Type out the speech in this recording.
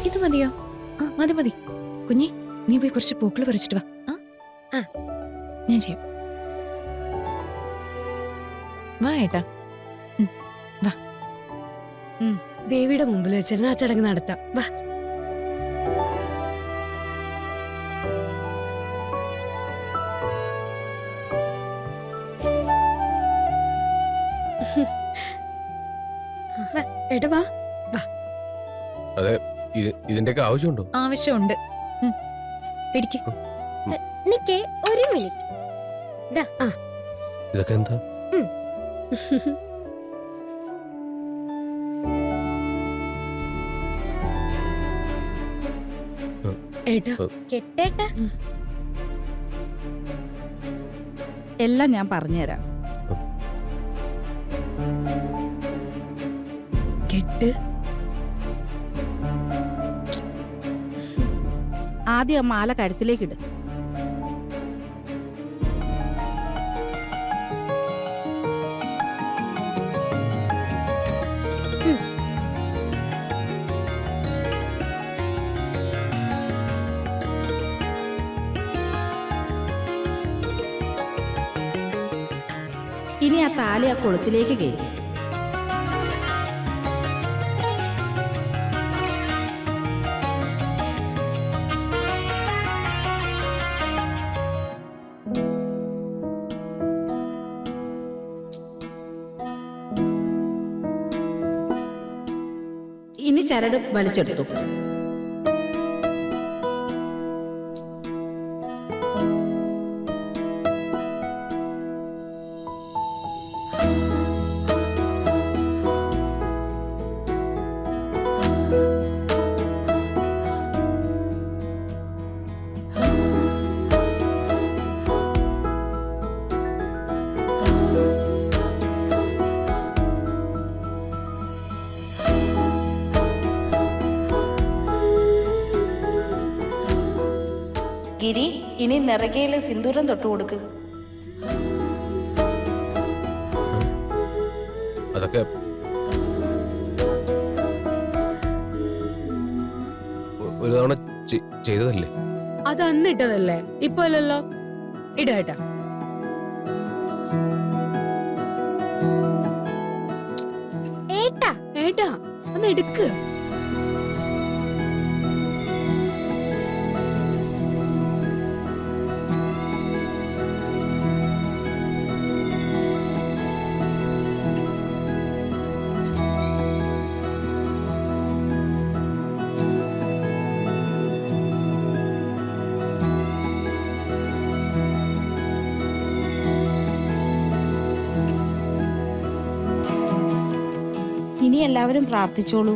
ഇത് മതിയോ? ആ മതി മതി. കുഞ്ഞി നീ പോയി കുറച്ച് പൂക്കൾ പറിച്ചിട്ട് വാ. ആ ഞാൻ ചെയ്യാം. വാ ഏട്ടാ. വാ. ദേവിയുടെ മുമ്പിൽ വെച്ചിരുന്ന ആ ചടങ്ങ് നടത്താം. വാ. ഏട്ടാ വാ. വാ. അതെ, ഇതിന്റെയൊക്കെ ആവശ്യമുണ്ടോ? ആവശ്യമുണ്ട്. പിടിക്ക്. നിക്കേ ഒരു മിനിറ്റ്. ഇതൊക്കെ എന്താ? ഏട്ടാ കെട്ടേട്ടാ. എല്ലാം ഞാൻ പറഞ്ഞുതരാം. കെട്ട്. ആദ്യം ആ മാല കഴുത്തിലേക്കിട്. ഇനി ആ താലി ആ കൊളുത്തിലേക്ക് കയറ്റി. ഇനി ചരട് വലിച്ചെടുത്തു. ഗിരി, ഇനി നിറകയില് സിന്ദൂരം തൊട്ടു കൊടുക്ക്. അതൊക്കെ ഒരു തവണ ചെയ്തതല്ലേ? അത് അന്നിട്ടതല്ലേ, ഇപ്പൊ അല്ലല്ലോ. ഇടേട്ടാ. ഏട്ടാ ഏട്ടാ ഒന്ന് എടുക്ക്. ഇനി എല്ലാവരും പ്രാർത്ഥിച്ചോളൂ.